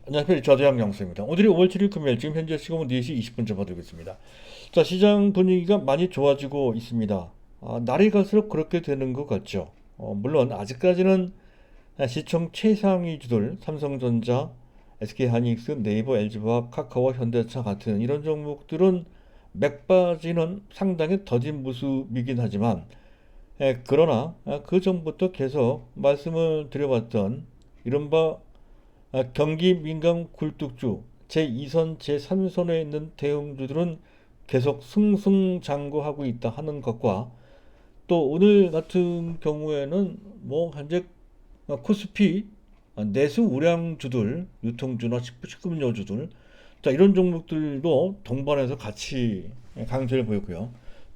안녕하세요. 저자양 양수입니다. 오늘이 5월 7일 금요일, 지금 현재 시각은 4시 20분째 봐드리고 있습니다. 자, 시장 분위기가 많이 좋아지고 있습니다. 날이 갈수록 그렇게 되는 것 같죠. 물론 아직까지는 시총 최상위주들 삼성전자, SK하이닉스, 네이버, LG화학, 카카오, 현대차 같은 이런 종목들은 맥바지는 상당히 더딘 모습이긴 하지만 그러나 그 전부터 계속 말씀을 드려봤던 이른바 경기 민감 굴뚝주 제2선, 제3선에 있는 대형주들은 계속 승승장구하고 있다 하는 것과 또 오늘 같은 경우에는 뭐 현재 코스피 내수 우량주들, 유통주나 식품료주들 자 이런 종목들도 동반해서 같이 강세를 보였고요.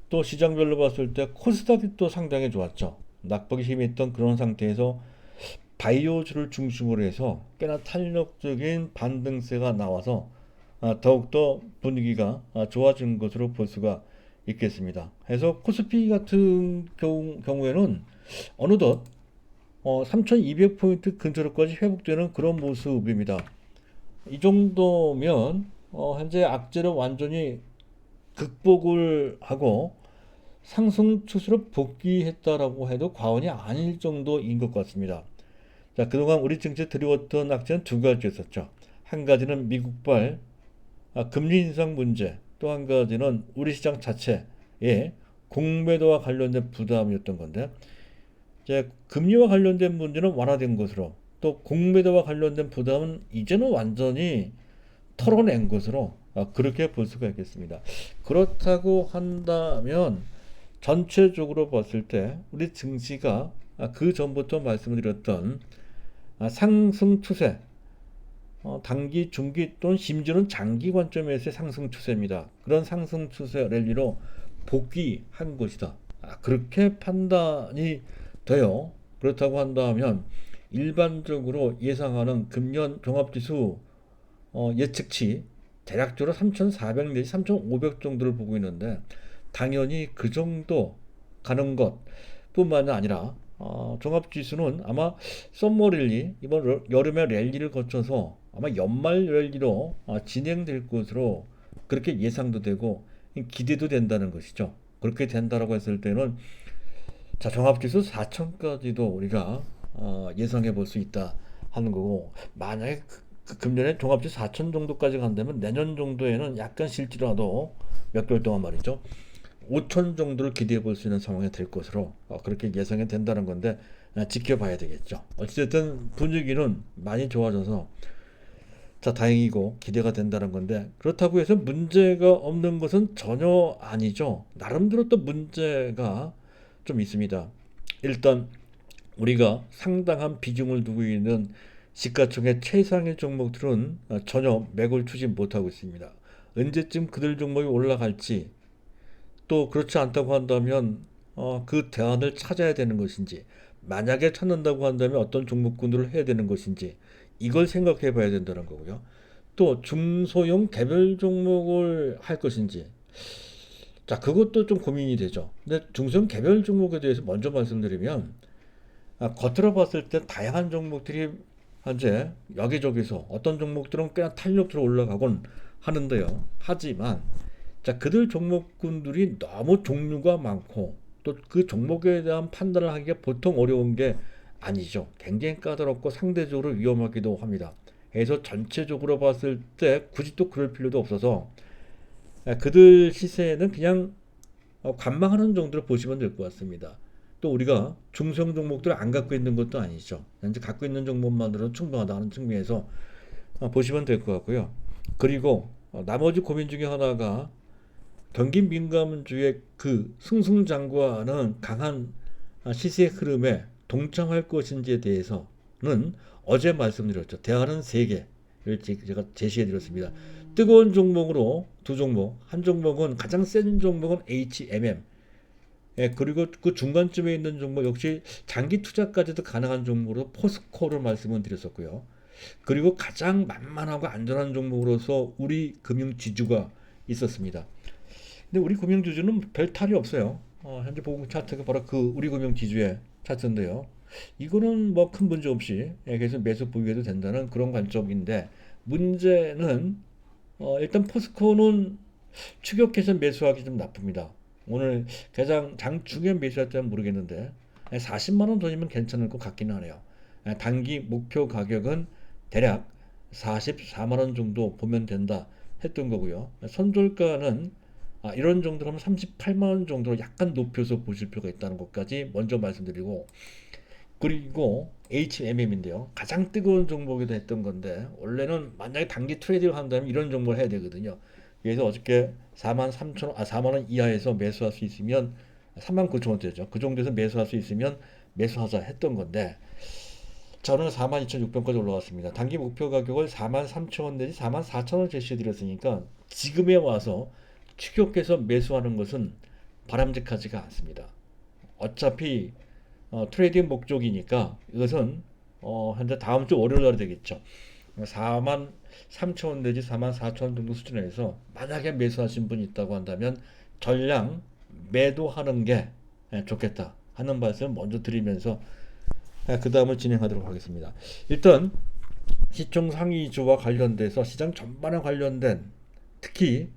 또 시장별로 봤을 때 코스닥이 또 상당히 좋았죠. 낙폭이 힘이 있던 그런 상태에서 바이오주를 중심으로 해서 꽤나 탄력적인 반등세가 나와서 더욱더 분위기가 좋아진 것으로 볼 수가 있겠습니다. 그래서 코스피 같은 경우에는 어느덧 3200포인트 근처로까지 회복되는 그런 모습입니다. 이 정도면 현재 악재를 완전히 극복을 하고 상승 추세로 복귀했다라고 해도 과언이 아닐 정도인 것 같습니다. 자, 그동안 우리 증시에 들이웠던 악재는 두 가지였었죠. 한 가지는 미국발 금리 인상 문제, 또 한 가지는 우리 시장 자체의 공매도와 관련된 부담이었던 건데, 이제 금리와 관련된 문제는 완화된 것으로, 또 공매도와 관련된 부담은 이제는 완전히 털어낸 것으로 그렇게 볼 수가 있겠습니다. 그렇다고 한다면 전체적으로 봤을 때 우리 증시가 그 전부터 말씀을 드렸던 상승 추세, 단기, 중기 또는 심지어는 장기 관점에서의 상승 추세입니다. 그런 상승 추세 랠리로 복귀한 것이다. 그렇게 판단이 돼요. 그렇다고 한다면 일반적으로 예상하는 금년 종합지수 예측치 대략적으로 3,400 내지 3,500 정도를 보고 있는데 당연히 그 정도 가는 것 뿐만 아니라 종합지수는 아마 썸머 랠리 이번 여름의 랠리를 거쳐서 아마 연말 랠리로 진행될 것으로 그렇게 예상도 되고 기대도 된다는 것이죠. 그렇게 된다라고 했을 때는 자 종합지수 4천까지도 우리가 예상해 볼 수 있다 하는 거고 만약에 금년에 종합지수 4천 정도까지 간다면 내년 정도에는 약간 실지라도 몇 개월 동안 말이죠. 5천 정도를 기대해 볼 수 있는 상황이 될 것으로 그렇게 예상이 된다는 건데 지켜봐야 되겠죠. 어쨌든 분위기는 많이 좋아져서 자 다행이고 기대가 된다는 건데 그렇다고 해서 문제가 없는 것은 전혀 아니죠. 나름대로 또 문제가 좀 있습니다. 일단 우리가 상당한 비중을 두고 있는 시가총액 최상위 종목들은 전혀 매골 추진 못하고 있습니다. 언제쯤 그들 종목이 올라갈지 또 그렇지 않다고 한다면 그 대안을 찾아야 되는 것인지 만약에 찾는다고 한다면 어떤 종목군들을 해야 되는 것인지 이걸 생각해 봐야 된다는 거고요. 또 중소형 개별 종목을 할 것인지 자 그것도 좀 고민이 되죠. 근데 중소형 개별 종목에 대해서 먼저 말씀드리면 겉으로 봤을 때 다양한 종목들이 현재 여기저기서 어떤 종목들은 꽤나 탄력적으로 올라가곤 하는데요. 하지만 자, 그들 종목군들이 너무 종류가 많고 또 그 종목에 대한 판단을 하기가 보통 어려운 게 아니죠. 굉장히 까다롭고 상대적으로 위험하기도 합니다. 그래서 전체적으로 봤을 때 굳이 또 그럴 필요도 없어서 그들 시세는 그냥 관망하는 정도로 보시면 될 것 같습니다. 또 우리가 중소형 종목들을 안 갖고 있는 것도 아니죠. 현재 갖고 있는 종목만으로 충분하다는 측면에서 보시면 될 것 같고요. 그리고 나머지 고민 중에 하나가 경기 민감주의 그 승승장구하는 강한 시세 흐름에 동참할 것인지에 대해서는 어제 말씀드렸죠. 대안은 세 개를 제가 제시해 드렸습니다. 뜨거운 종목으로 두 종목, 한 종목은 가장 센 종목은 HMM, 그리고 그 중간쯤에 있는 종목 역시 장기 투자까지도 가능한 종목으로 포스코를 말씀을 드렸었고요. 그리고 가장 만만하고 안전한 종목으로서 우리 금융지주가 있었습니다. 근데 우리 금융지주는 별 탈이 없어요. 현재 보공 차트가 바로 그 우리 금융지주의 차트인데요. 이거는 뭐 큰 문제 없이 계속 매수 보유해도 된다는 그런 관점인데 문제는 일단 포스코는 추격해서 매수하기 좀 나쁩니다. 오늘 가장 장중에 매수했다면 모르겠는데 40만 원 돈이면 괜찮을 것 같기는 하네요. 단기 목표 가격은 대략 44만 원 정도 보면 된다 했던 거고요. 선절가는 이런 정도로 하면 38만 원 정도로 약간 높여서 보실 필요가 있다는 것까지 먼저 말씀드리고, 그리고 HMM인데요. 가장 뜨거운 종목이도 했던 건데 원래는 만약에 단기 트레이딩을 한다면 이런 종목을 해야 되거든요. 그래서 어저께 4만 3천 원, 4만 원 이하에서 매수할 수 있으면 3만 9천 원대죠. 그 정도에서 매수할 수 있으면 매수하자 했던 건데 저는 4만 2,600원까지 올라갔습니다. 단기 목표 가격을 4만 3천 원 내지 4만 4천 원 제시해 드렸으니까 지금에 와서 추격해서 매수하는 것은 바람직하지가 않습니다. 어차피 트레이딩 목적이니까 이것은 현재 다음 주 월요일 날 되겠죠. 4만 3천 원 내지 4만 4천 원 정도 수준에서 만약에 매수하신 분이 있다고 한다면 전량 매도하는 게 좋겠다 하는 말씀을 먼저 드리면서 그 다음을 진행하도록 하겠습니다. 일단 시총 상위주와 관련돼서 시장 전반에 관련된 특히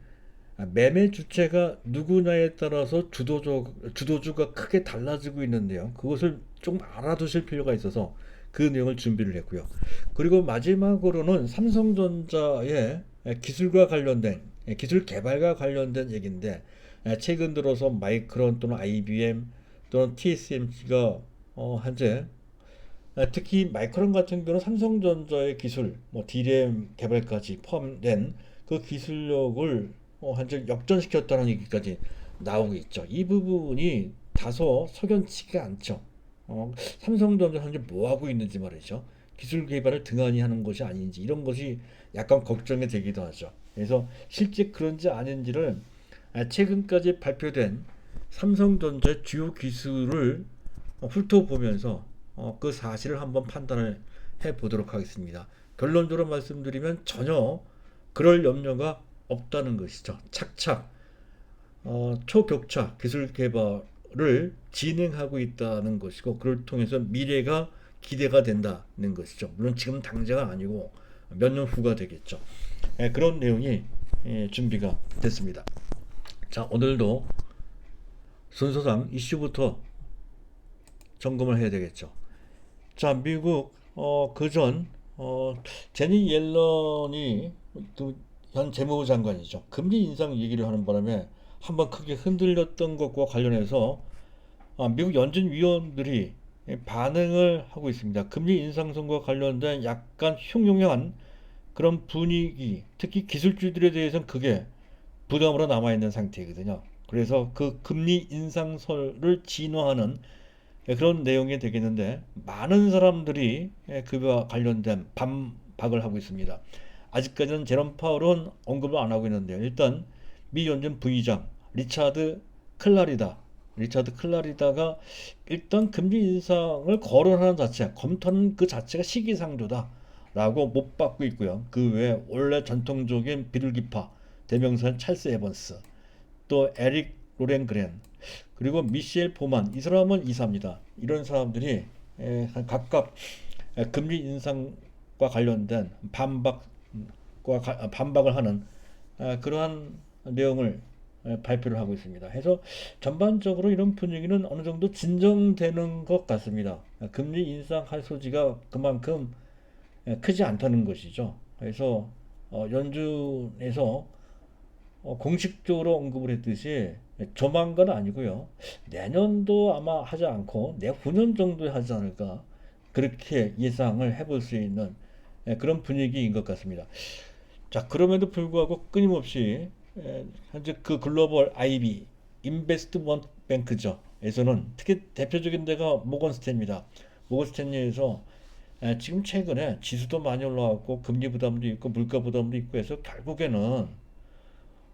매매 주체가 누구냐에 따라서 주도주가 크게 달라지고 있는데요. 그것을 좀 알아두실 필요가 있어서 그 내용을 준비를 했고요. 그리고 마지막으로는 삼성전자의 기술과 관련된 기술 개발과 관련된 얘기인데 최근 들어서 마이크론 또는 IBM 또는 TSMC가 현재 특히 마이크론 같은 경우는 삼성전자의 기술, 뭐 D램 개발까지 포함된 그 기술력을 현재 역전시켰다는 얘기까지 나오고 있죠. 이 부분이 다소 석연치가 않죠. 삼성전자 현재 뭐 하고 있는지 말이죠. 기술 개발을 등한히 하는 것이 아닌지 이런 것이 약간 걱정이 되기도 하죠. 그래서 실제 그런지 아닌지를 최근까지 발표된 삼성전자의 주요 기술을 훑어보면서 그 사실을 한번 판단을 해 보도록 하겠습니다. 결론적으로 말씀드리면 전혀 그럴 염려가 없다는 것이죠. 착착 초격차 기술 개발을 진행하고 있다는 것이고 그걸 통해서 미래가 기대가 된다는 것이죠. 물론 지금 당장은 아니고 몇 년 후가 되겠죠. 그런 내용이 준비가 됐습니다. 자, 오늘도 순서상 이슈부터 점검을 해야 되겠죠. 자, 미국 그전 제니 옐런이 현 재무부 장관이죠. 금리 인상 얘기를 하는 바람에 한번 크게 흔들렸던 것과 관련해서 미국 연준 위원들이 반응을 하고 있습니다. 금리 인상선과 관련된 약간 흉흉한 그런 분위기, 특히 기술주들에 대해서는 그게 부담으로 남아있는 상태거든요. 그래서 그 금리 인상설을 진화하는 그런 내용이 되겠는데 많은 사람들이 그와 관련된 반박을 하고 있습니다. 아직까지는 제롬 파월은 언급을 안 하고 있는데요. 일단 미 연준 부의장 리차드 클라리다가 일단 금리 인상을 거론하는 자체, 검토하는 그 자체가 시기상조다라고 못 받고 있고요. 그 외에 원래 전통적인 비둘기파 대명사인 찰스 에번스, 또 에릭 로렌그렌, 그리고 미셸 보만, 이 사람은 이사입니다. 이런 사람들이 각각 금리 인상과 관련된 반박을 하는 그러한 내용을 발표를 하고 있습니다. 해서 전반적으로 이런 분위기는 어느 정도 진정되는 것 같습니다. 금리 인상할 소지가 그만큼 크지 않다는 것이죠. 그래서 연준에서 공식적으로 언급을 했듯이 조만간은 아니고요. 내년도 아마 하지 않고 내후년 정도에 하지 않을까 그렇게 예상을 해볼 수 있는 그런 분위기인 것 같습니다. 자, 그럼에도 불구하고 끊임없이 현재 그 글로벌 IB 인베스트먼트 뱅크죠. 에서는 특히 대표적인 데가 모건 스탠입니다. 모건 스탠리에서 지금 최근에 지수도 많이 올라왔고 금리 부담도 있고 물가 부담도 있고 해서 결국에는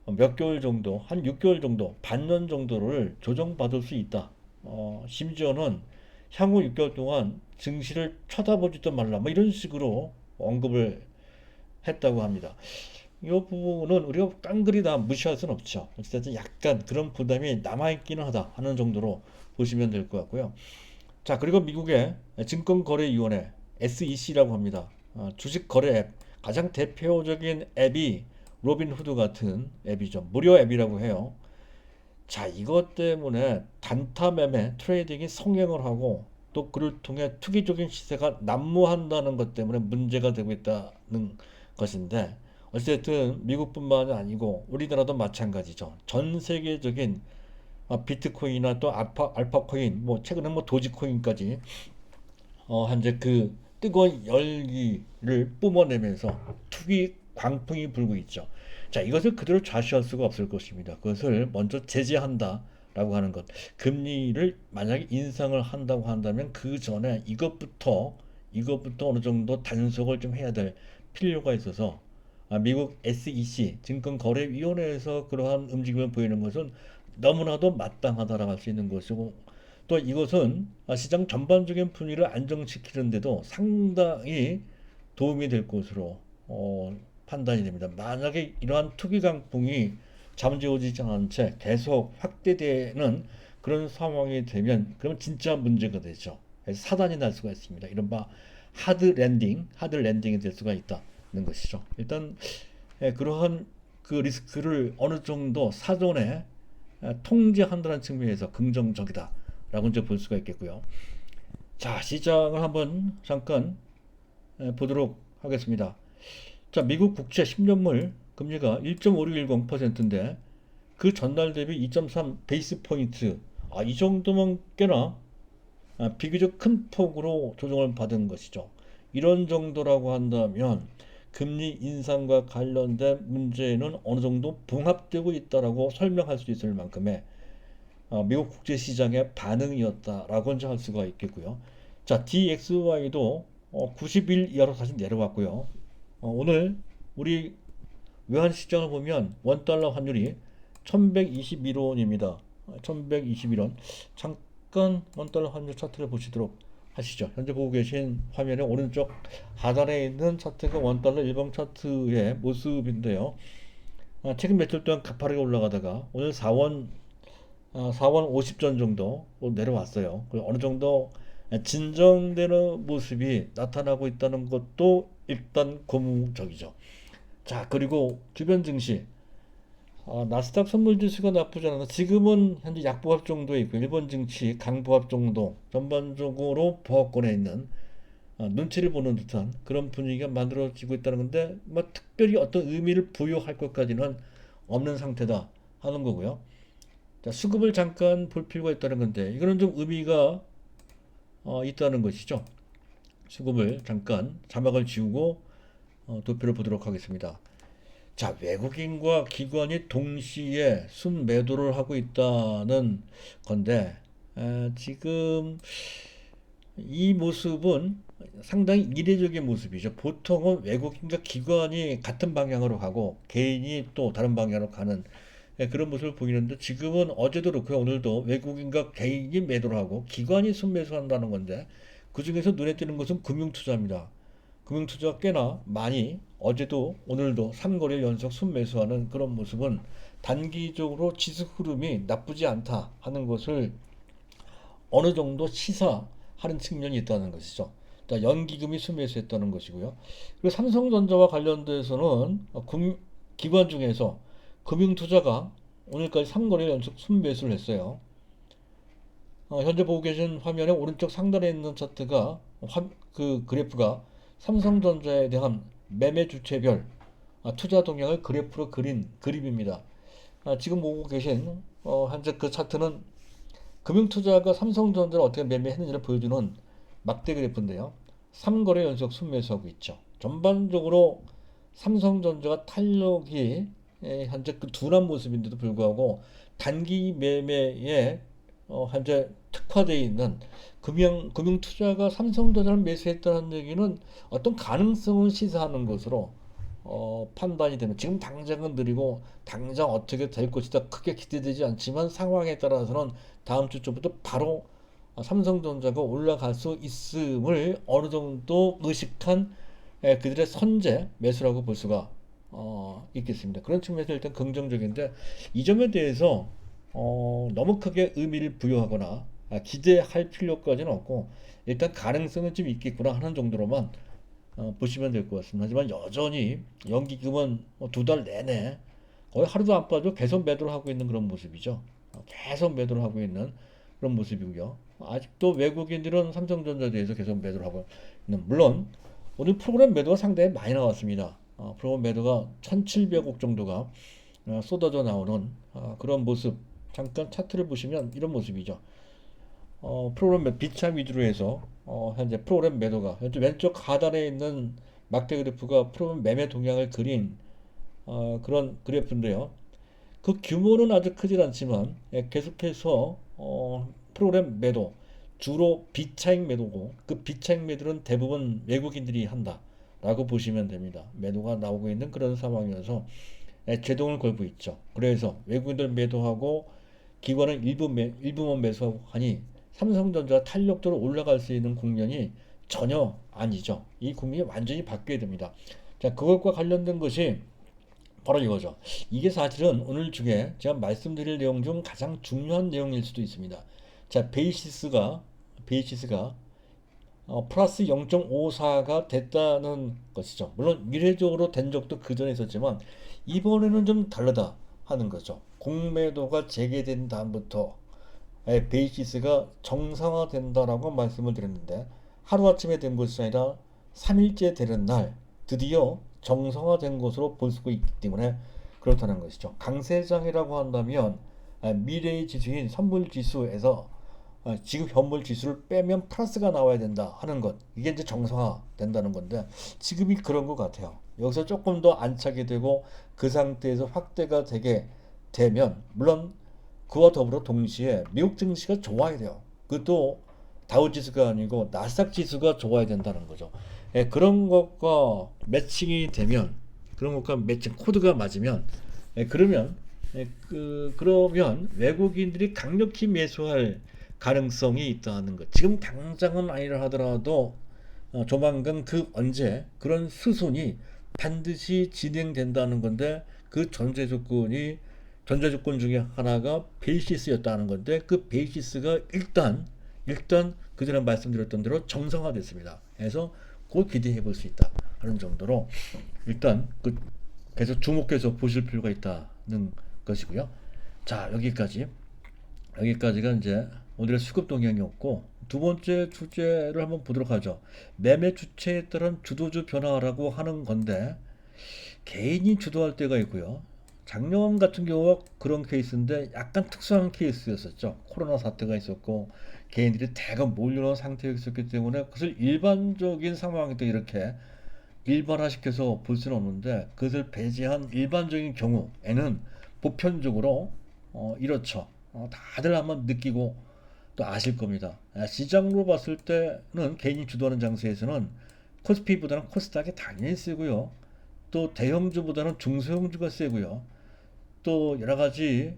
몇 개월 정도, 한 6개월 정도, 반년 정도를 조정받을 수 있다. 심지어는 향후 6개월 동안 증시를 쳐다보지도 말라. 뭐 이런 식으로 언급을 했다고 합니다. 이 부분은 우리가 깡그리 다 무시할 수는 없죠. 어쨌든 약간 그런 부담이 남아있기는 하다 하는 정도로 보시면 될 것 같고요. 자, 그리고 미국의 증권거래위원회 SEC라고 합니다. 주식거래 앱 가장 대표적인 앱이 로빈후드 같은 앱이죠. 무료 앱이라고 해요. 자, 이것 때문에 단타 매매, 트레이딩이 성행을 하고 또 그를 통해 투기적인 시세가 난무한다는 것 때문에 문제가 되고 있다는 것인데, 어쨌든 미국뿐만이 아니고 우리나라도 마찬가지죠. 전 세계적인 비트코인이나 또 알파코인, 뭐 최근에 뭐 도지코인까지 현재 그 뜨거운 열기를 뿜어내면서 투기 광풍이 불고 있죠. 자, 이것을 그대로 좌시할 수가 없을 것입니다. 그것을 먼저 제재한다라고 하는 것. 금리를 만약에 인상을 한다고 한다면 그 전에 이것부터 어느 정도 단속을 좀 해야 될 필요가 있어서 미국 SEC 증권거래위원회에서 그러한 움직임을 보이는 것은 너무나도 마땅하다라고 할 수 있는 것이고, 또 이것은 시장 전반적인 분위기를 안정시키는데도 상당히 도움이 될 것으로 판단이 됩니다. 만약에 이러한 투기 강풍이 잠재워지지 않은 채 계속 확대되는 그런 상황이 되면 그러면 진짜 문제가 되죠. 그래서 사단이 날 수가 있습니다. 이른바 하드 랜딩이 될 수가 있다는 것이죠. 일단 그러한 그 리스크를 어느 정도 사전에 통제한다는 측면에서 긍정적이다라고 이제 볼 수가 있겠고요. 자, 시장을 한번 잠깐 보도록 하겠습니다. 자, 미국 국채 10년물 금리가 1.5610%인데 그 전날 대비 2.3 베이스 포인트, 이 정도면 꽤나 비교적 큰 폭으로 조정을 받은 것이죠. 이런 정도라고 한다면 금리 인상과 관련된 문제는 어느 정도 봉합되고 있다라고 설명할 수 있을 만큼의 미국 국제 시장의 반응이었다라고 이제 할 수가 있겠고요. 자, DXY도 90일 이하로 다시 내려왔고요. 오늘 우리 외환 시장을 보면 원달러 환율이 1121원입니다. 1121원. 잠깐 원달러 환율 차트를 보시도록 하시죠. 현재 보고 계신 화면의 오른쪽 하단에 있는 차트가 원달러 일봉 차트의 모습인데요. 최근 며칠 동안 가파르게 올라가다가 오늘 4원 50전 정도 내려왔어요. 어느 정도 진정되는 모습이 나타나고 있다는 것도 일단 고무적이죠. 자, 그리고 주변 증시, 나스닥 선물지수가 나쁘지 않아서 지금은 현재 약보합 정도에 있고, 일본 증시 강보합 정도, 전반적으로 보합권에 있는 눈치를 보는 듯한 그런 분위기가 만들어지고 있다는 건데, 뭐 특별히 어떤 의미를 부여할 것까지는 없는 상태다 하는 거고요. 자, 수급을 잠깐 볼 필요가 있다는 건데, 이거는 좀 의미가 있다는 것이죠. 수급을 잠깐 자막을 지우고 도표를 보도록 하겠습니다. 자, 외국인과 기관이 동시에 순매도를 하고 있다는 건데, 지금 이 모습은 상당히 이례적인 모습이죠. 보통은 외국인과 기관이 같은 방향으로 가고 개인이 또 다른 방향으로 가는 그런 모습을 보이는데, 지금은 어제도 그렇고요. 오늘도 외국인과 개인이 매도를 하고 기관이 순매수한다는 건데, 그 중에서 눈에 띄는 것은 금융투자입니다. 금융투자가 꽤나 많이 어제도 오늘도 3거래일 연속 순매수하는 그런 모습은 단기적으로 지수 흐름이 나쁘지 않다 하는 것을 어느 정도 시사하는 측면이 있다는 것이죠. 자, 연기금이 순매수했다는 것이고요. 그리고 삼성전자와 관련돼서는 기관 중에서 금융투자가 오늘까지 3거래일 연속 순매수를 했어요. 현재 보고 계신 화면의 오른쪽 상단에 있는 차트가 그 그래프가 삼성전자에 대한 매매 주체별 투자 동향을 그래프로 그린 그림입니다. 지금 보고 계신 현재 그 차트는 금융투자가 삼성전자를 어떻게 매매했는지를 보여주는 막대 그래프인데요. 3거래 연속 순매수하고 있죠. 전반적으로 삼성전자가 탄력이 현재 그 둔한 모습인데도 불구하고 단기 매매에 현재 특화되어 있는 금융투자가 삼성전자를 매수했다는 얘기는 어떤 가능성을 시사하는 것으로 판단이 되는, 지금 당장은 느리고 당장 어떻게 될 것이다 크게 기대되지 않지만 상황에 따라서는 다음 주부터 바로 삼성전자가 올라갈 수 있음을 어느 정도 의식한 그들의 선제 매수라고 볼 수가 있겠습니다. 그런 측면에서 일단 긍정적인데, 이 점에 대해서 너무 크게 의미를 부여하거나 기대할 필요까지는 없고, 일단 가능성은 좀 있겠구나 하는 정도로만 보시면 될 것 같습니다. 하지만 여전히 연기금은 2달 내내 거의 하루도 안 빠져 계속 매도를 하고 있는 그런 모습이죠. 계속 매도를 하고 있는 그런 모습이고요. 아직도 외국인들은 삼성전자에 대해서 계속 매도를 하고 있는, 물론 오늘 프로그램 매도가 상당히 많이 나왔습니다. 프로그램 매도가 1700억 정도가 쏟아져 나오는 그런 모습. 잠깐 차트를 보시면 이런 모습이죠. 프로그램 비참 위주로 해서 현재 프로그램 매도가 현재 왼쪽 하단에 있는 막대 그래프가 프로그램 매매 동향을 그린 그런 그래프인데요. 그 규모는 아주 크질 않지만 계속해서 프로그램 매도, 주로 비차익 매도고, 그 비차익 매도는 대부분 외국인들이 한다라고 보시면 됩니다. 매도가 나오고 있는 그런 상황이어서 제동을 걸고 있죠. 그래서 외국인들 매도하고 기관은 일부만 매수하고 하니 삼성전자 탄력도로 올라갈 수 있는 국면이 전혀 아니죠. 이 국면이 완전히 바뀌어야 됩니다. 자, 그것과 관련된 것이 바로 이거죠. 이게 사실은 오늘 중에 제가 말씀드릴 내용 중 가장 중요한 내용일 수도 있습니다. 자, 베이시스가 플러스 0.54가 됐다는 것이죠. 물론 미래적으로 된 적도 그 전에 있었지만 이번에는 좀 다르다 하는 거죠. 공매도가 재개된 다음부터 베이시스가 정상화된다라고 말씀을 드렸는데, 하루아침에 된 것이 아니라 3일째 되는 날 드디어 정상화된 것으로 볼 수가 있기 때문에 그렇다는 것이죠. 강세장이라고 한다면 미래의 지수인 선물지수에서 지금 현물 지수를 빼면 플러스가 나와야 된다 하는 것, 이게 이제 정상화 된다는 건데, 지금이 그런 것 같아요. 여기서 조금 더 안착이 되고 그 상태에서 확대가 되게 되면, 물론 그와 더불어 동시에 미국 증시가 좋아야 돼요. 그것도 다우 지수가 아니고 나스닥 지수가 좋아야 된다는 거죠. 그런 것과 매칭이 되면, 그런 것과 매칭 코드가 맞으면, 그러면 그러면 외국인들이 강력히 매수할 가능성이 있다는 것. 지금 당장은 아니라 하더라도 조만간 그 언제 그런 수순이 반드시 진행된다는 건데, 그 전제 조건 중에 하나가 베이시스였다는 건데, 그 베이시스가 일단 그 전에 말씀드렸던 대로 정상화됐습니다. 그래서 곧 기대해 볼 수 있다 하는 정도로 일단 계속 주목해서 보실 필요가 있다는 것이고요. 자, 여기까지가 이제 오늘의 수급 동향이었고, 두 번째 주제를 한번 보도록 하죠. 매매 주체에 따른 주도주 변화라고 하는 건데, 개인이 주도할 때가 있고요. 작년 같은 경우가 그런 케이스인데 약간 특수한 케이스였었죠. 코로나 사태가 있었고 개인들이 대거 몰려온 상태였었기 때문에 그것을 일반적인 상황에도 이렇게 일반화시켜서 볼 수는 없는데, 그것을 배제한 일반적인 경우에는 보편적으로 이렇죠. 다들 한번 느끼고 또 아실 겁니다. 시장으로 봤을 때는 개인이 주도하는 장세에서는 코스피보다는 코스닥이 당연히 세고요. 또 대형주보다는 중소형주가 세고요. 또 여러 가지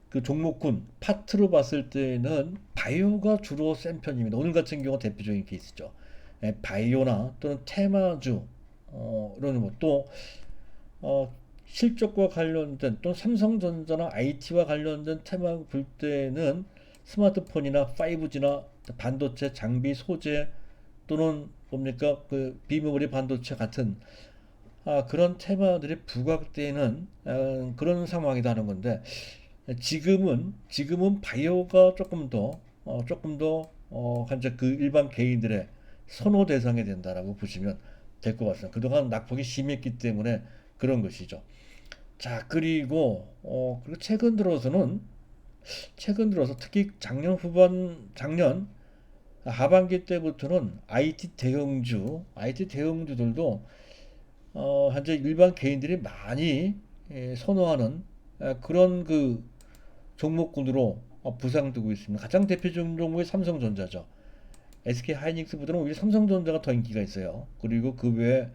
그 종목군 파트로 봤을 때는 바이오가 주로 센 편입니다. 오늘 같은 경우 대표적인 케이스죠. 바이오나 또는 테마주 이런 것도 실적과 관련된, 또는 삼성전자나 IT와 관련된 테마 볼 때는 스마트폰이나 5G나 반도체 장비 소재, 또는 뭡니까 그 비메모리 반도체 같은 그런 테마들이 부각되는 그런 상황이라는 건데, 지금은 바이오가 조금 더 현재 그 일반 개인들의 선호 대상이 된다라고 보시면 될 것 같습니다. 그동안 낙폭이 심했기 때문에 그런 것이죠. 자, 그리고 최근 들어서 특히 작년 하반기 때부터는 IT 대형주들도 현재 일반 개인들이 많이 선호하는 그런 그 종목군으로 부상되고 있습니다. 가장 대표적인 종목이 삼성전자죠. SK 하이닉스보다는 오히려 삼성전자가 더 인기가 있어요. 그리고 그 외에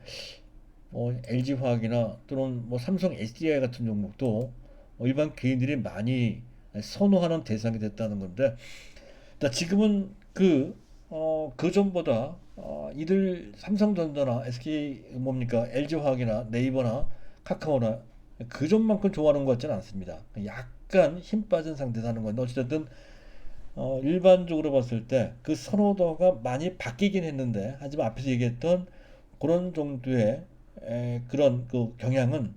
LG화학이나 또는 삼성 SDI 같은 종목도 일반 개인들이 많이 선호하는 대상이 됐다는 건데, 지금은 그 전보다 이들 삼성전자나 SK LG화학이나 네이버나 카카오나 그 전만큼 좋아하는 것 같지는 않습니다. 약간 힘 빠진 상태라는 건데, 어쨌든 일반적으로 봤을 때 그 선호도가 많이 바뀌긴 했는데, 하지만 앞에서 얘기했던 그런 정도의 그런 그 경향은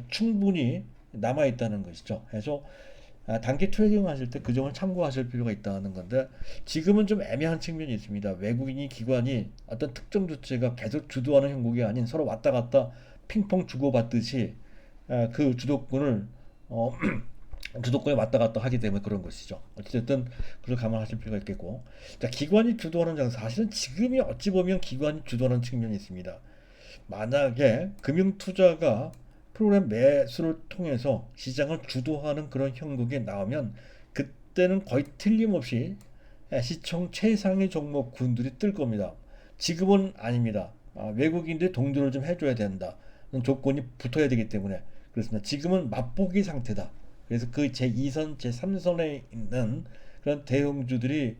충분히 남아 있다는 것이죠. 그래서 단기 트레이딩 하실 때 그 점을 참고하실 필요가 있다는 건데, 지금은 좀 애매한 측면이 있습니다. 외국인이 기관이 어떤 특정 주체가 계속 주도하는 형국이 아닌 서로 왔다 갔다 핑퐁 주고받듯이 그 주도권을 어, 주도권이 왔다 갔다 하기 때문에 그런 것이죠. 어쨌든 그걸 감안하실 필요가 있겠고, 자, 기관이 주도하는 장 사실은 지금이 어찌 보면 기관이 주도하는 측면이 있습니다. 만약에 금융투자가 프로그램 매수를 통해서 시장을 주도하는 그런 형국이 나오면, 그때는 거의 틀림없이 시총 최상의 종목군들이 뜰 겁니다. 지금은 아닙니다. 외국인들이 동조를 좀 해줘야 된다. 조건이 붙어야 되기 때문에 그렇습니다. 지금은 맛보기 상태다. 그래서 그 제2선, 제3선에 있는 그런 대형주들이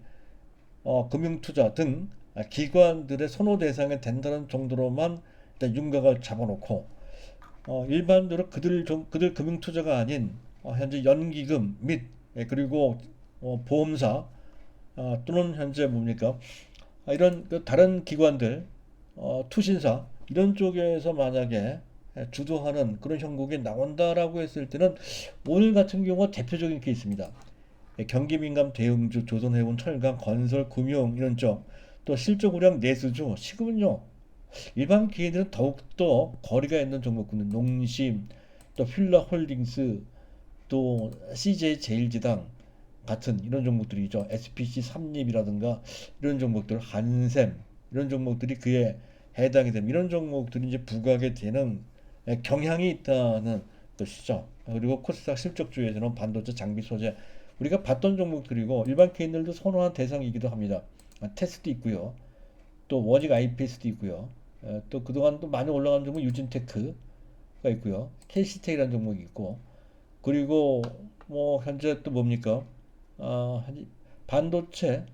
금융투자 등 기관들의 선호 대상이 된다는 정도로만 일단 윤곽을 잡아놓고, 일반적으로 그들 금융투자가 아닌 현재 연기금 및 그리고 보험사 또는 현재 뭡니까 이런 그 다른 기관들 투신사 이런 쪽에서 만약에 주도하는 그런 형국이 나온다라고 했을 때는, 오늘 같은 경우가 대표적인 케이스입니다. 경기민감 대형주, 조선해운, 철강, 건설, 금융 이런 쪽, 또 실적 우량 내수주, 지금은요 일반 개인들은 더욱더 거리가 있는 종목군들, 농심, 또 휠라홀딩스, 또 CJ 제일지당 같은 이런 종목들이죠. SPC 삼립이라든가 이런 종목들, 한샘 이런 종목들이 그에 해당이 됩니다. 이런 종목들이 이제 부각이 되는 경향이 있다는 것이죠. 그리고 코스닥 실적주에서는 반도체, 장비, 소재 우리가 봤던 종목들이고 일반 개인들도 선호한 대상이기도 합니다. 테스도 있고요. 또 워직 IPS도 있고요. 또 그동안 또 많이 올라간 종목 유진테크가 있고요. KC텍이라는 종목이 있고, 그리고 뭐 현재 또 뭡니까? 반도체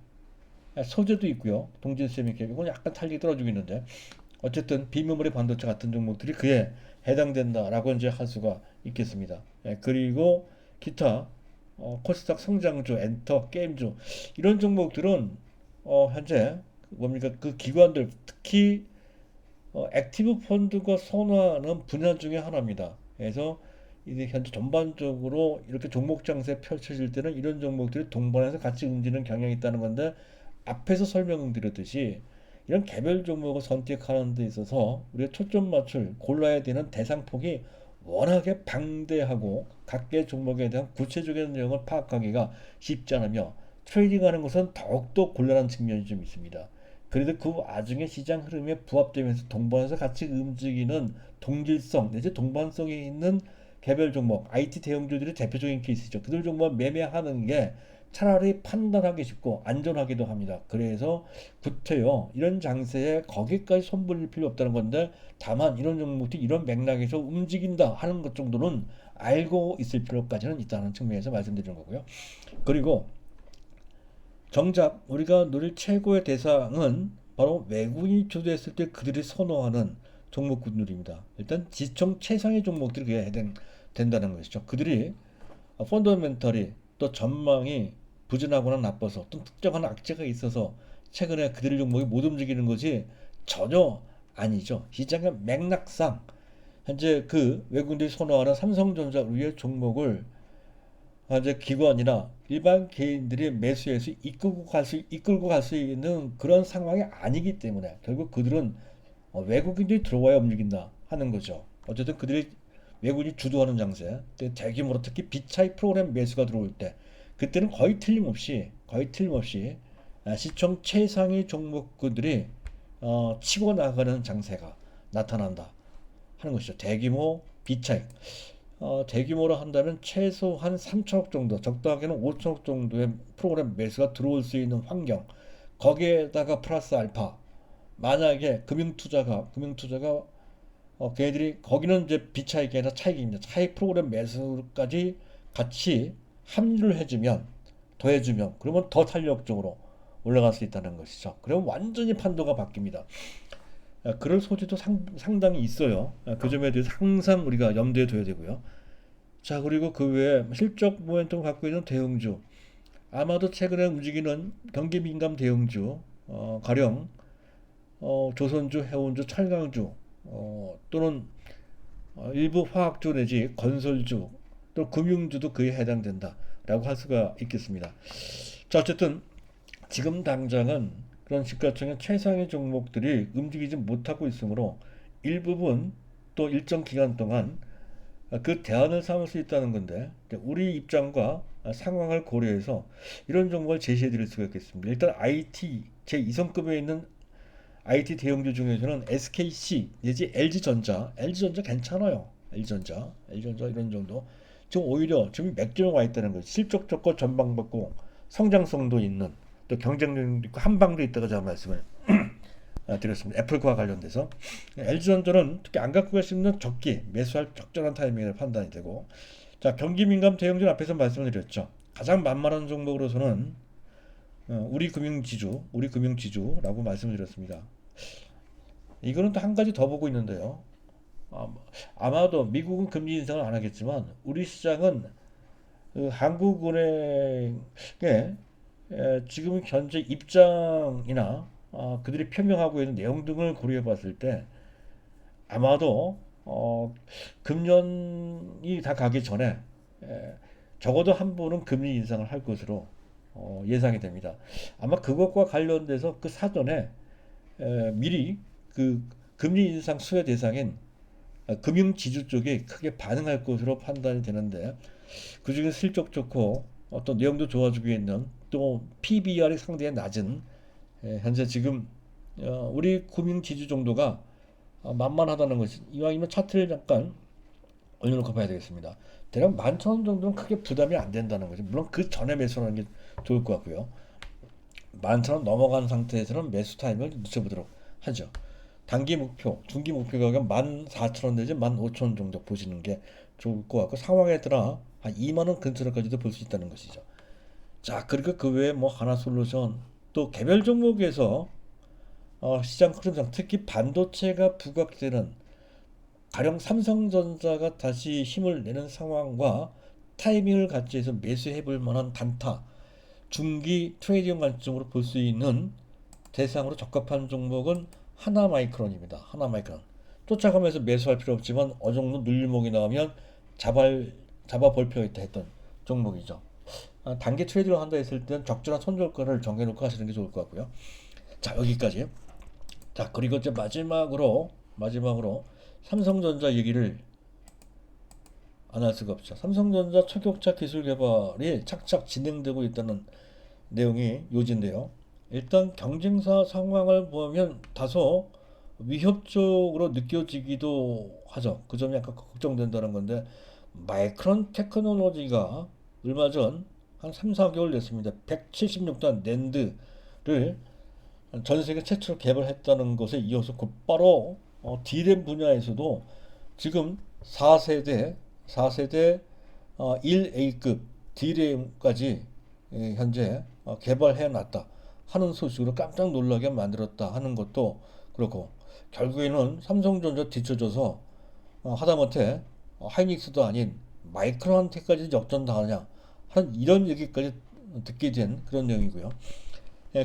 소재도 있고요. 동진세미케 이건 약간 탄력이 떨어지고 있는데, 어쨌든 비메모리 반도체 같은 종목들이 그에 해당된다라고 이제 할 수가 있겠습니다. 그리고 기타 코스닥 성장주, 엔터, 게임주 이런 종목들은 현재 뭡니까 그 기관들, 특히 액티브 펀드가 선호하는 분야 중에 하나입니다. 그래서 이제 현재 전반적으로 이렇게 종목 장세 펼쳐질 때는 이런 종목들이 동반해서 같이 움직이는 경향이 있다는 건데, 앞에서 설명드렸듯이 이런 개별 종목을 선택하는 데 있어서 우리가 초점 맞출 골라야 되는 대상폭이 워낙에 방대하고 각계 종목에 대한 구체적인 내용을 파악하기가 쉽지 않으며, 트레이딩하는 것은 더욱더 곤란한 측면이 좀 있습니다. 그래도 그 와중에 시장 흐름에 부합되면서 동반해서 같이 움직이는 동질성 내지 동반성이 있는 개별 종목, IT 대형주들이 대표적인 케이스죠. 그들 종목을 매매하는 게 차라리 판단하기 쉽고 안전하기도 합니다. 그래서 구태여 이런 장세에 거기까지 손벌릴 필요 없다는 건데, 다만 이런 종목들이 이런 맥락에서 움직인다 하는 것 정도는 알고 있을 필요까지는 있다는 측면에서 말씀드리는 거고요. 그리고 정작 우리가 누릴 최고의 대상은 바로 외국인이 주도했을 때 그들이 선호하는 종목군들입니다. 일단 지총 최상의 종목들이 그에 해당된다는 것이죠. 그들이 펀더멘털이 또 전망이 부진하거나 나빠서 어떤 특정한 악재가 있어서 최근에 그들 종목이 못 움직이는 것이 전혀 아니죠. 시장의 맥락상 현재 그 외국인들이 선호하는 삼성전자 위의 종목을 이제 기관이나 일반 개인들이 매수해서 이끌고 갈 수 있는 그런 상황이 아니기 때문에 결국 그들은 외국인들이 들어와야 움직인다 하는 거죠. 어쨌든 그들이 외국인이 주도하는 장세, 대규모로 특히 비차익 프로그램 매수가 들어올 때, 그때는 거의 틀림없이 시총 최상위 종목군들이 치고 나가는 장세가 나타난다 하는 것이죠. 대규모 비차익. 대규모로 한다면 최소한 3천억 정도, 적당하게는 5천억 정도의 프로그램 매수가 들어올 수 있는 환경. 거기에다가 플러스 알파. 만약에 금융투자가 걔네들이 거기는 이제 비차익이 아니라 차익입니다. 차익 프로그램 매수까지 같이 합류를 더해주면 그러면 더 탄력적으로 올라갈 수 있다는 것이죠. 그러면 완전히 판도가 바뀝니다. 그럴 소지도 상당히 있어요. 그 점에 대해서 항상 우리가 염두에 둬야 되고요. 자, 그리고 그 외에 실적 모멘텀을 갖고 있는 대형주, 아마도 최근에 움직이는 경기 민감 대형주, 가령 조선주, 해운주, 철강주, 또는 일부 화학주 내지 건설주, 또 금융주도 그에 해당된다라고 할 수가 있겠습니다. 자, 어쨌든 지금 당장은 그런 시가총액 최상위 종목들이 움직이지 못하고 있으므로 일부분 또 일정 기간 동안 그 대안을 삼을 수 있다는 건데, 우리 입장과 상황을 고려해서 이런 종목을 제시해 드릴 수가 있겠습니다. 일단 IT 제2성급에 있는 IT 대형주 중에서는 SKC 내지 LG전자 괜찮아요. LG전자 이런 정도. 지금 오히려 지금 맥주에 와 있다는 거죠. 실적 좋고 전방 받고 성장성도 있는, 또 경쟁력도 있고 한방도 있다고 제가 말씀을 드렸습니다. 애플과 관련돼서 LG전자는 특히 안 갖고 계시는 적기 매수할 적절한 타이밍을 판단이 되고, 자, 경기 민감 대형주 앞에서 말씀을 드렸죠. 가장 만만한 종목으로서는 우리금융지주라고 말씀을 드렸습니다. 이거는 또 한 가지 더 보고 있는데요. 아마도 미국은 금리 인상을 안 하겠지만 우리 시장은 그 한국은행의 지금 현재 입장이나 그들이 표명하고 있는 내용 등을 고려해 봤을 때 아마도 금년이 다 가기 전에 적어도 한 번은 금리 인상을 할 것으로 예상이 됩니다. 아마 그것과 관련돼서 그 사전에 미리 그 금리 인상 수혜 대상인 금융지주 쪽이 크게 반응할 것으로 판단이 되는데, 그중에 실적 좋고 어떤 내용도 좋아지고 있는, 또 PBR이 상당히 낮은 현재 지금 우리 금융지주 정도가 만만하다는 것이, 이왕이면 차트를 잠깐 올려놓고 봐야 되겠습니다. 대략 11,000원 정도는 크게 부담이 안 된다는 거죠. 물론 그 전에 매수하는 게 좋을 것 같고요. 11,000원 넘어간 상태에서는 매수 타임을 늦춰보도록 하죠. 단기 목표, 중기 목표 가격 14,000원 내지 15,000원 정도 보시는 게 좋을 것 같고, 상황에 따라 한 2만원 근처로까지도 볼 수 있다는 것이죠. 자, 그리고 그 외에 뭐 하나솔루션, 또 개별 종목에서 시장 흐름상 특히 반도체가 부각되는, 가령 삼성전자가 다시 힘을 내는 상황과 타이밍을 같이 해서 매수해 볼 만한 단타, 중기 트레이딩 관점으로 볼 수 있는 대상으로 적합한 종목은 하나마이크론입니다. 하나마이크론. 쫓아가면서 매수할 필요 없지만 어느 정도 눌림목이 나오면 잡아볼 필요가 있다 했던 종목이죠. 단기 트레이딩을 한다 했을 때는 적절한 손절가를 정해놓고 하시는 게 좋을 것 같고요. 자, 여기까지. 자, 그리고 이제 마지막으로 삼성전자 얘기를 안 할 수가 없죠. 삼성전자 초격차 기술 개발이 착착 진행되고 있다는 내용이 요지인데요. 일단 경쟁사 상황을 보면 다소 위협적으로 느껴지기도 하죠. 그 점이 약간 걱정된다는 건데, 마이크론 테크놀로지가 얼마 전 한 3, 4개월 됐습니다. 176단 낸드를 전 세계 최초로 개발했다는 것에 이어서 곧바로 D램 분야에서도 지금 4세대 1A급 D램까지 현재 개발해 놨다 하는 소식으로 깜짝 놀라게 만들었다 하는 것도 그렇고, 결국에는 삼성전자 뒤쳐져서 하다못해 하이닉스도 아닌 마이크론한테까지 역전당하냐 한 이런 얘기까지 듣게 된 그런 내용이고요.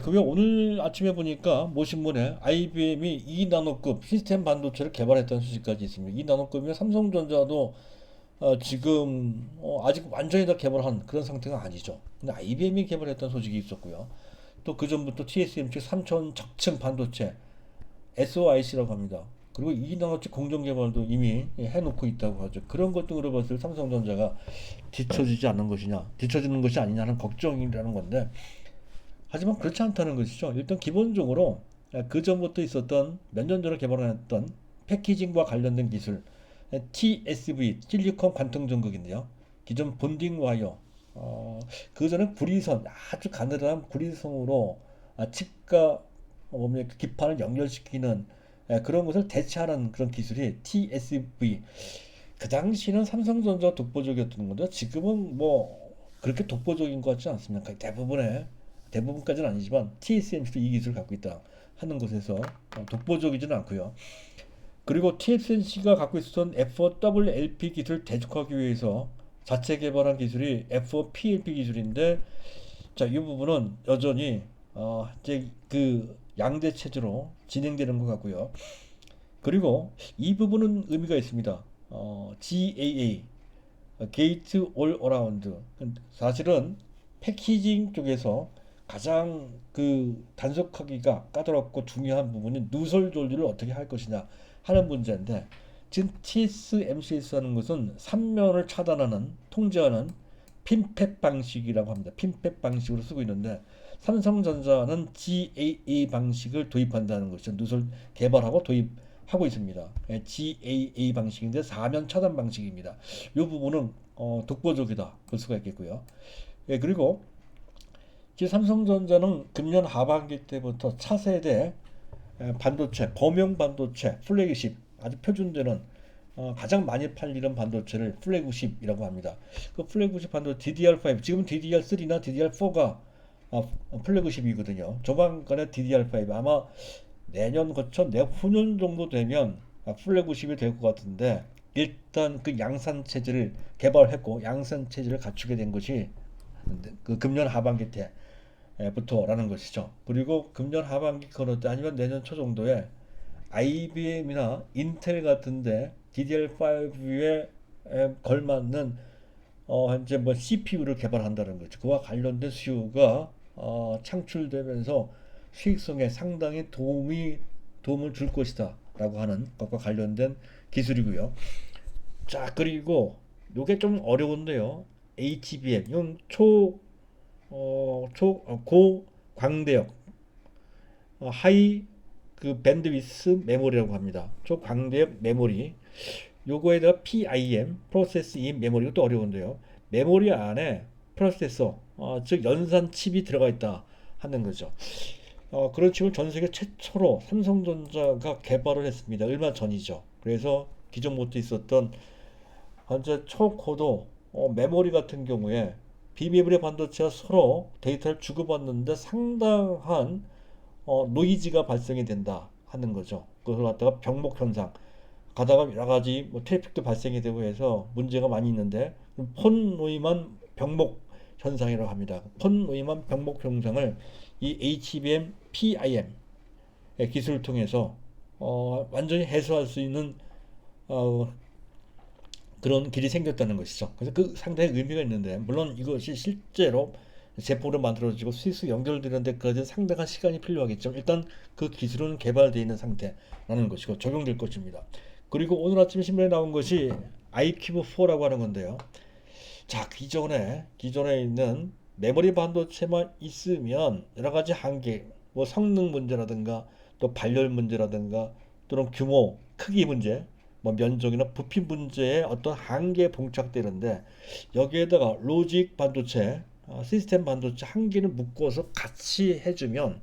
그게 오늘 아침에 보니까 모신문에 IBM이 2나노급 시스템 반도체를 개발했다는 소식까지 있습니다. 2나노급이면 삼성전자도 지금 아직 완전히 다 개발한 그런 상태가 아니죠. 근데 IBM이 개발했다는 소식이 있었고요. 또 그 전부터 TSMC 3000 적층 반도체 SOIC라고 합니다. 그리고 2나노급 공정 개발도 이미 해놓고 있다고 하죠. 그런 것 등으로 봤을 때 삼성전자가 뒤처지지 않는 것이냐, 뒤처지는 것이 아니냐는 걱정이라는 건데, 하지만 그렇지 않다는 것이죠. 일단 기본적으로 그 전부터 있었던 몇 년 전에 개발했던 패키징과 관련된 기술, TSV 실리콘 관통 전극인데요. 기존 본딩 와이어, 그 전에 구리선, 아주 가느다란 구리선으로 칩과 기판을 연결시키는 그런 것을 대체하는 그런 기술이 TSV. 그 당시는 삼성전자 독보적이었던 건데, 지금은 뭐 그렇게 독보적인 것 같지 않습니다. 대부분까지는 아니지만 TSMC도 이 기술을 갖고 있다 하는 것에서 독보적이지는 않고요. 그리고 TSMC가 갖고 있었던 F4WLP 기술 대적하기 위해서 자체 개발한 기술이 F4PLP 기술인데, 자, 이 부분은 여전히 이제 그 양대 체제로 진행되는 것 같고요. 그리고 이 부분은 의미가 있습니다. GAA, 게이트 올 어라운드. 사실은 패키징 쪽에서 가장 그 단속하기가 까다롭고 중요한 부분이 누설 조리를 어떻게 할 것이냐 하는 문제인데, 지금 TSMC에서 하는 것은 삼면을 차단하는 통제하는 핀팻 방식이라고 합니다. 핀팻 방식으로 쓰고 있는데, 삼성전자는 GAA 방식을 도입한다는 것이죠. 누설 개발하고 도입하고 있습니다. GAA 방식인데 사면 차단 방식입니다. 이 부분은 독보적이다 볼 수가 있겠고요. 그리고 지금 삼성전자는 금년 하반기 때부터 차세대 반도체, 범용 반도체, 플래그십, 아주 표준되는 가장 많이 팔리는 반도체를 플래그십이라고 합니다. 그 플래그십 반도체 DDR5, 지금 DDR3나 DDR4가 플래그십이거든요. 조만간에 DDR5 아마 내년 거쳐 내후년 정도 되면 플래그십이 될 것 같은데, 일단 그 양산 체제를 개발했고 양산 체제를 갖추게 된 것이 그 금년 하반기 때부터라는 것이죠. 그리고 금년 하반기 그럴 때 아니면 내년 초 정도에 IBM이나 인텔 같은데 DDR5에 걸맞는 현재 뭐 CPU를 개발한다는 거죠. 그와 관련된 수요가 창출되면서 수익성에 상당히 도움을 줄 것이다 라고 하는 것과 관련된 기술이고요. 자, 그리고 요게 좀 어려운데요. HBM, 이건 고광대역, 하이 그 밴드위스 메모리라고 합니다. 초광대역 메모리. 요거에다가 PIM, 프로세스 인 메모리가 또 어려운데요. 메모리 안에 프로세서, 즉 연산 칩이 들어가 있다 하는 거죠. 그런 칩을 전 세계 최초로 삼성전자가 개발을 했습니다. 얼마 전이죠. 그래서 기존 못도 있었던 현재 초고도 메모리 같은 경우에 비메모리 반도체와 서로 데이터를 주고받는데 상당한 노이즈가 발생이 된다 하는 거죠. 그걸 갖다가 병목 현상, 가다가 여러 가지 뭐 트래픽도 발생이 되고 해서 문제가 많이 있는데, 폰 노이만 병목 현상이라고 합니다. 폰 노이만 병목 현상을 이 HBM, PIM 기술을 통해서 완전히 해소할 수 있는 그런 길이 생겼다는 것이죠. 그래서 그 상당히 의미가 있는데, 물론 이것이 실제로 제품으로 만들어지고 스위스 연결되는 데까지 상당한 시간이 필요하겠죠. 일단 그 기술은 개발되어 있는 상태라는 것이고 적용될 것입니다. 그리고 오늘 아침 신문에 나온 것이 iCUBE4라고 하는 건데요. 자, 기존에 있는 메모리 반도체만 있으면 여러 가지 한계, 뭐 성능 문제라든가 또 발열 문제라든가 또는 규모, 크기 문제, 뭐 면적이나 부피 문제에 어떤 한계에 봉착되는데, 여기에다가 로직 반도체, 시스템 반도체 한 개를 묶어서 같이 해주면,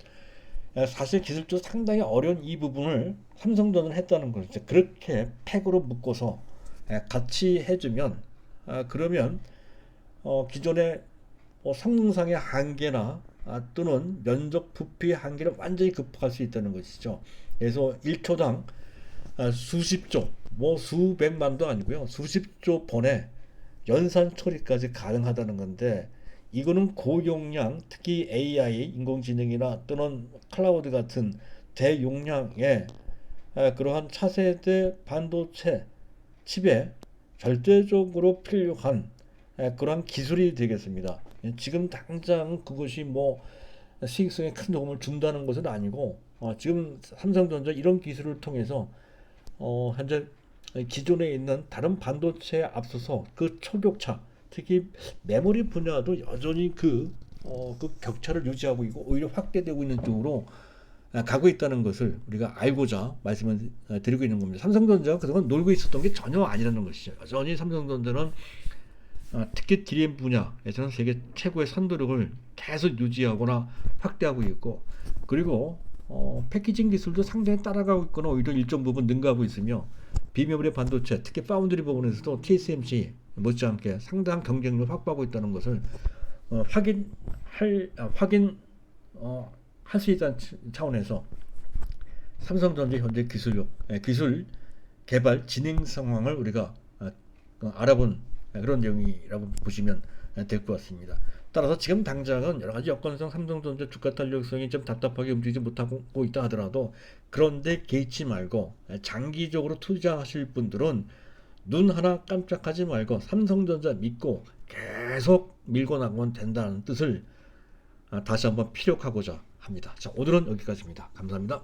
사실 기술적으로 상당히 어려운 이 부분을 삼성전자는 했다는 거죠. 그렇게 팩으로 묶어서 같이 해주면, 그러면 기존의 성능상의 한계나 또는 면적 부피의 한계를 완전히 극복할 수 있다는 것이죠. 그래서 1초당 수십조, 뭐 수백만도 아니고요, 수십조 번의 연산 처리까지 가능하다는 건데, 이거는 고용량, 특히 AI, 인공지능이나 또는 클라우드 같은 대용량의 그러한 차세대 반도체 칩에 절대적으로 필요한 그러한 기술이 되겠습니다. 지금 당장 그것이 뭐 수익성에 큰 도움을 준다는 것은 아니고, 지금 삼성전자 이런 기술을 통해서 현재 기존에 있는 다른 반도체에 앞서서 그 초격차, 특히 메모리 분야도 여전히 그 격차를 유지하고 있고 오히려 확대되고 있는 쪽으로 가고 있다는 것을 우리가 알고자 말씀을 드리고 있는 겁니다. 삼성전자가 그동안 놀고 있었던 게 전혀 아니라는 것이죠. 여전히 삼성전자는 특히 DRAM 분야에서는 세계 최고의 선도력을 계속 유지하거나 확대하고 있고, 그리고 패키징 기술도 상당히 따라가고 있거나 오히려 일정 부분 능가하고 있으며, 비메모리 반도체, 특히 파운드리 부분에서도 TSMC 못지않게 상당한 경쟁력을 확보하고 있다는 것을 확인할 수 있다는 차원에서 삼성전자 현재 기술 개발 진행 상황을 우리가 알아본 그런 내용이라고 보시면 될 것 같습니다. 따라서 지금 당장은 여러 가지 여건상 삼성전자 주가 탄력성이 좀 답답하게 움직이지 못하고 있다 하더라도 그런데 개의치 말고 장기적으로 투자하실 분들은 눈 하나 깜짝하지 말고 삼성전자 믿고 계속 밀고 나가면 된다는 뜻을 다시 한번 피력하고자 합니다. 자, 오늘은 여기까지입니다. 감사합니다.